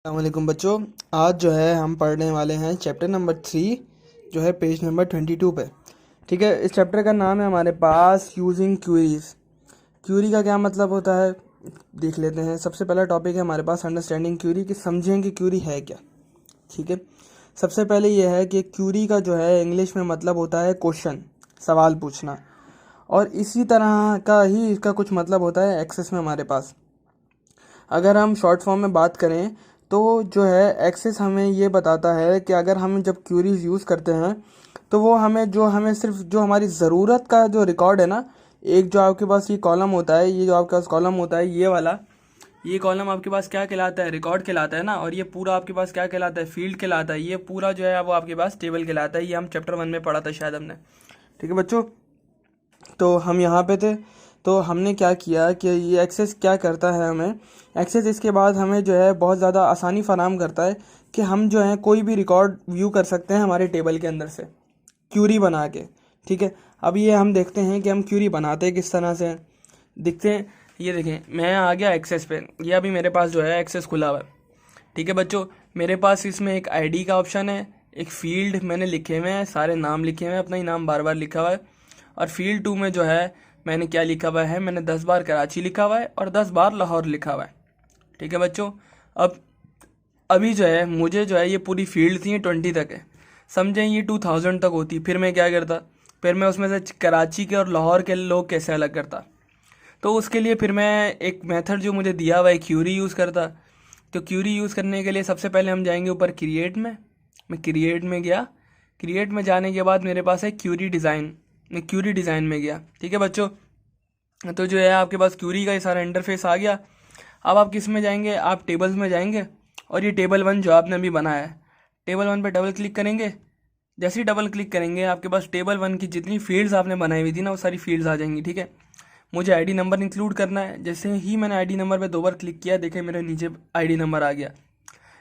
अस्सलामुअलैकुम बच्चों। आज जो है हम पढ़ने वाले हैं चैप्टर नंबर 3, जो है पेज नंबर 22 पे। ठीक है, इस चैप्टर का नाम है हमारे पास यूजिंग क्यूरीज। क्यूरी का क्या मतलब होता है देख लेते हैं। सबसे पहला टॉपिक है हमारे पास अंडरस्टैंडिंग क्यूरी, कि समझें कि क्यूरी है क्या। ठीक है, सबसे पहले ये है कि क्यूरी का जो है इंग्लिश में मतलब होता है क्वेश्चन, सवाल पूछना। और इसी तरह का ही इसका कुछ मतलब होता है एक्सेस में हमारे पास। अगर हम शॉर्ट फॉर्म में बात करें तो जो है एक्सेस हमें ये बताता है कि अगर हम जब क्यूरीज यूज़ करते हैं तो वो हमें सिर्फ जो हमारी ज़रूरत का जो रिकॉर्ड है ना, एक जो आपके पास ये कॉलम होता है, ये जो आपके पास कॉलम होता है ये वाला, ये कॉलम आपके पास क्या कहलाता है, रिकॉर्ड कहलाता है ना। और ये पूरा आपके पास क्या कहलाता है, फील्ड कहलाता है। ये पूरा जो है वो आपके पास टेबल कहलाता है। ये हम चैप्टर 1 में पढ़ा था शायद हमने। ठीक है बच्चों, तो हम यहाँ पे थे। तो हमने क्या किया कि ये एक्सेस क्या करता है, हमें एक्सेस इसके बाद हमें जो है बहुत ज़्यादा आसानी फराहम करता है कि हम जो है कोई भी रिकॉर्ड व्यू कर सकते हैं हमारे टेबल के अंदर से क्यूरी बना के। ठीक है, अब ये हम देखते हैं कि हम क्यूरी बनाते हैं किस तरह से। दिखते हैं, ये देखें मैं आ गया एक्सेस पे। ये अभी मेरे पास जो है एक्सेस खुला हुआ है। ठीक है बच्चों, मेरे पास इसमें एक आईडी का ऑप्शन है, एक फील्ड मैंने लिखे हुए हैं, सारे नाम लिखे हुए हैं, अपना ही नाम बार बार लिखा हुआ है। और फील्ड 2 में जो है मैंने क्या लिखा हुआ है, मैंने 10 बार कराची लिखा हुआ है और 10 बार लाहौर लिखा हुआ है। ठीक है बच्चों, अब अभी जो है मुझे जो है ये पूरी फील्ड थी 20 तक है, समझें ये 2000 तक होती, फिर मैं क्या करता, फिर मैं उसमें से कराची के और लाहौर के लोग कैसे अलग करता। तो उसके लिए फिर मैं एक मेथड जो मुझे दिया हुआ है क्यूरी यूज़ करता। तो क्यूरी यूज़ करने के लिए सबसे पहले हम जाएंगे ऊपर क्रिएट में। मैं क्रिएट में गया, क्रिएट में जाने के बाद मेरे पास है क्यूरी डिज़ाइन। मैं क्यूरी डिज़ाइन में गया। ठीक है बच्चों, तो जो है आपके पास क्यूरी का ये सारा इंटरफेस आ गया। अब आप किस में जाएंगे, आप टेबल्स में जाएंगे और ये टेबल 1 जो आपने अभी बनाया है, टेबल 1 पे डबल क्लिक करेंगे। जैसे ही डबल क्लिक करेंगे आपके पास टेबल 1 की जितनी फील्ड्स आपने बनाई हुई थी ना, वो सारी फील्ड्स आ जाएंगी। ठीक है, मुझे आईडी नंबर इंक्लूड करना है। जैसे ही मैंने आईडी नंबर पे 2 बार क्लिक किया, देखें मेरे नीचे आईडी नंबर आ गया।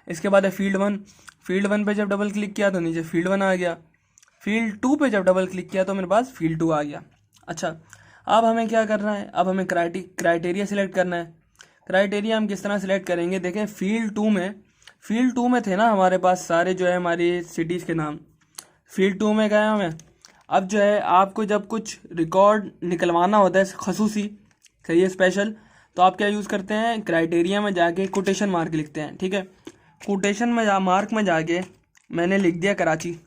इसके बाद है फील्ड 1। फील्ड 1 पे जब डबल क्लिक किया तो नीचे फील्ड 1 आ गया। फील्ड 2 पे जब डबल क्लिक किया तो मेरे पास फील्ड 2 आ गया। अच्छा, अब हमें क्या करना है, अब हमें क्राइटेरिया सिलेक्ट करना है। क्राइटेरिया हम किस तरह सिलेक्ट करेंगे, देखें फील्ड 2 में थे ना हमारे पास सारे जो है हमारी सिटीज़ के नाम, फील्ड 2 में गए हमें। अब जो है आपको जब कुछ रिकॉर्ड निकलवाना होता है खसूसी, सही है, स्पेशल, तो आप क्या यूज़ करते हैं, क्राइटेरिया में जाके कोटेशन मार्क लिखते हैं। ठीक है, कोटेशन में मार्क में जाके मैंने लिख दिया कराची,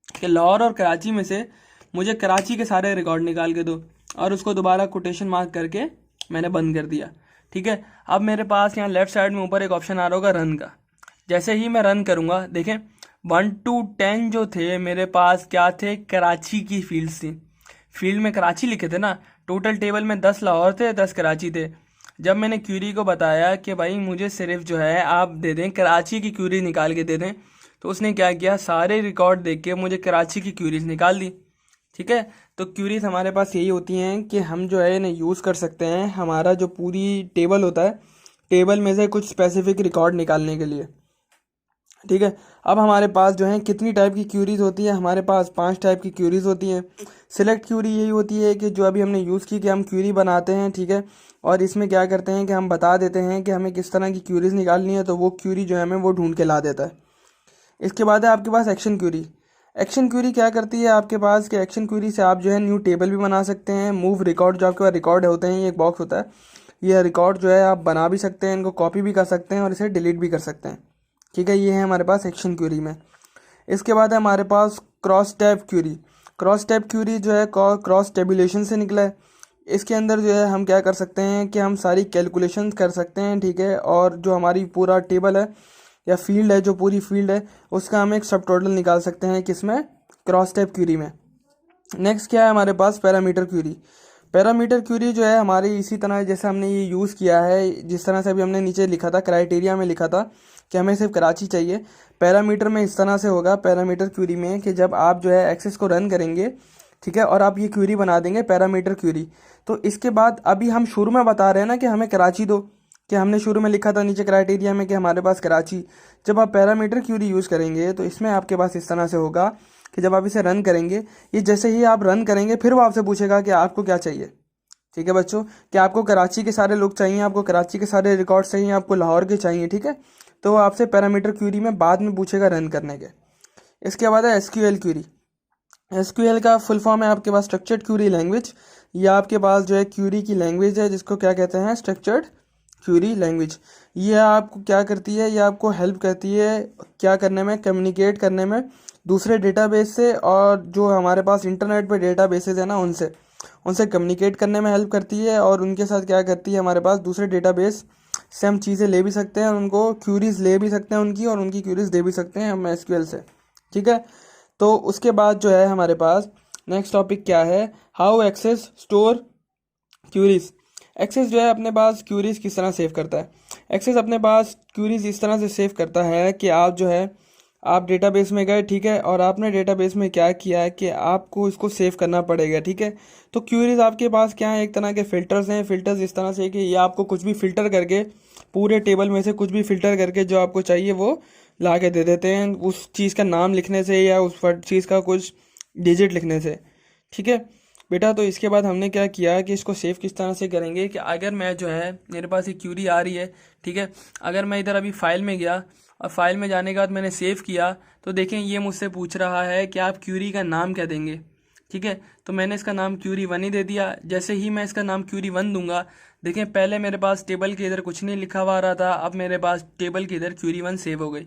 कि लाहौर और कराची में से मुझे कराची के सारे रिकॉर्ड निकाल के दो, और उसको दोबारा कोटेशन मार्क करके मैंने बंद कर दिया। ठीक है, अब मेरे पास यहाँ लेफ्ट साइड में ऊपर एक ऑप्शन आ रहा होगा रन का। जैसे ही मैं रन करूँगा, देखें 1 to 10 जो थे मेरे पास क्या थे, कराची की फील्ड्स थी। फील्ड में कराची लिखे थे ना। टोटल टेबल में 10 लाहौर थे, 10 कराची थे। जब मैंने क्यूरी को बताया कि भाई मुझे सिर्फ जो है आप दे दें कराची की क्यूरी निकाल के दे दें, तो उसने क्या किया, सारे रिकॉर्ड देख के मुझे कराची की क्यूरीज निकाल दी। ठीक है, तो क्यूरीज हमारे पास यही होती हैं कि हम जो है ना यूज़ कर सकते हैं हमारा जो पूरी टेबल होता है, टेबल में से कुछ स्पेसिफिक रिकॉर्ड निकालने के लिए। ठीक है, अब हमारे पास जो है कितनी टाइप की क्यूरीज होती है, हमारे पास 5 टाइप की क्यूरीज होती हैं। सिलेक्ट क्यूरी यही होती है कि जो अभी हमने यूज़ की, कि हम क्यूरी बनाते हैं। ठीक है, और इसमें क्या करते हैं कि हम बता देते हैं कि हमें किस तरह की क्यूरीज निकालनी है, तो वो क्यूरी जो है हमें वो ढूंढ के ला देता है। इसके बाद है आपके पास एक्शन क्यूरी। एक्शन क्यूरी क्या करती है आपके पास, कि एक्शन क्यूरी से आप जो है न्यू टेबल भी बना सकते हैं। मूव रिकॉर्ड, जो आपके पास रिकॉर्ड होते हैं, ये एक बॉक्स होता है, ये रिकॉर्ड जो है आप बना भी सकते हैं, इनको कॉपी भी कर सकते हैं और इसे डिलीट भी कर सकते हैं। ठीक है, ये है हमारे पास एक्शन क्यूरी में। इसके बाद है हमारे पास cross tab query. Cross tab query जो है क्रॉस टेबुलेशन से निकला है। इसके अंदर जो है हम क्या कर सकते हैं कि हम सारी कैलकुलेशन कर सकते हैं। ठीक है, और जो हमारी पूरा टेबल है या फील्ड है, जो पूरी फील्ड है, उसका हम एक सब टोटल निकाल सकते हैं, किसमें, क्रॉस टैब क्यूरी में। नेक्स्ट क्या है हमारे पास, पैरामीटर क्यूरी। पैरामीटर क्यूरी जो है हमारी इसी तरह जैसे हमने ये यूज़ किया है, जिस तरह से अभी हमने नीचे लिखा था, क्राइटेरिया में लिखा था कि हमें सिर्फ कराची चाहिए। पैरामीटर में इस तरह से होगा, पैरामीटर क्यूरी में, कि जब आप जो है एक्सेस को रन करेंगे, ठीक है, और आप ये क्यूरी बना देंगे पैरामीटर क्यूरी, तो इसके बाद अभी हम शुरू में बता रहे हैं ना कि हमें कराची दो, कि हमने शुरू में लिखा था नीचे क्राइटेरिया में कि हमारे पास कराची। जब आप पैरामीटर क्यूरी यूज़ करेंगे तो इसमें आपके पास इस तरह से होगा कि जब आप इसे रन करेंगे, ये जैसे ही आप रन करेंगे फिर वो आपसे पूछेगा कि आपको क्या चाहिए। ठीक है बच्चों, कि आपको कराची के सारे लोग चाहिए, आपको कराची के सारे रिकॉर्ड चाहिए, आपको लाहौर के चाहिए। ठीक है, तो वो आपसे पैरामीटर क्यूरी में बाद में पूछेगा रन करने के। इसके बाद है एसक्यूएल क्यूरी। एसक्यूएल का फुल फॉर्म है आपके पास स्ट्रक्चर्ड क्यूरी लैंग्वेज। ये आपके पास जो है क्यूरी की लैंग्वेज है, जिसको क्या कहते हैं, स्ट्रक्चर्ड क्यूरी लैंग्वेज। ये आपको क्या करती है, ये आपको हेल्प करती है क्या करने में, कम्युनिकेट करने में दूसरे डेटाबेस से, और जो हमारे पास इंटरनेट पे डेटाबेसेस है ना उनसे उनसे कम्युनिकेट करने में हेल्प करती है। और उनके साथ क्या करती है, हमारे पास दूसरे डेटाबेस से हम चीज़ें ले भी सकते हैं, उनको क्यूरीज ले भी सकते हैं उनकी, और उनकी क्यूरीज दे भी सकते हैं हम एसक्यूएल से। ठीक है, तो उसके बाद जो है हमारे पास नेक्स्ट टॉपिक क्या है, how access store queries. Access जो है अपने पास क्यूरीज किस तरह सेव करता है। एक्सेस अपने पास क्यूरीज इस तरह से सेव करता है कि आप जो है आप डेटाबेस में गए, ठीक है, और आपने डेटाबेस में क्या किया है कि आपको इसको सेव करना पड़ेगा। ठीक है, तो क्यूरीज आपके पास क्या है, एक तरह के फिल्टर्स हैं। फिल्टर्स इस तरह से कि ये आपको कुछ भी फिल्टर करके, पूरे टेबल में से कुछ भी फिल्टर करके जो आपको चाहिए वो ला के दे देते हैं, उस चीज़ का नाम लिखने से या उस चीज़ का कुछ डिजिट लिखने से। ठीक है बेटा, तो इसके बाद हमने क्या किया कि इसको सेव किस तरह से करेंगे कि अगर मैं जो है मेरे पास एक क्यूरी आ रही है, ठीक है, अगर मैं इधर अभी फाइल में गया और फाइल में जाने के बाद मैंने सेव किया, तो देखें ये मुझसे पूछ रहा है कि आप क्यूरी का नाम क्या देंगे। ठीक है, तो मैंने इसका नाम क्यूरी वन ही दे दिया। जैसे ही मैं इसका नाम क्यूरी वन दूंगा, देखें पहले मेरे पास टेबल के इधर कुछ नहीं लिखा हुआ आ रहा था, अब मेरे पास टेबल के इधर क्यूरी वन सेव हो गई।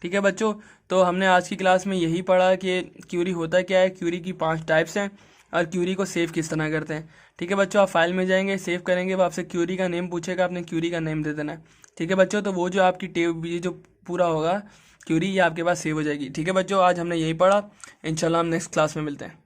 ठीक है बच्चों, तो हमने आज की क्लास में यही पढ़ा कि क्यूरी होता क्या है, क्यूरी की 5 टाइप्स हैं और क्यूरी को सेव किस तरह करते हैं। ठीक है बच्चों, आप फाइल में जाएंगे, सेव करेंगे, वो आपसे क्यूरी का नेम पूछेगा, आपने क्यूरी का नेम दे देना है। ठीक है बच्चों, तो वो जो आपकी ये जो पूरा होगा क्यूरी, ये आपके पास सेव हो जाएगी। ठीक है बच्चों, आज हमने यही पढ़ा, इंशाल्लाह हम नेक्स्ट क्लास में मिलते हैं।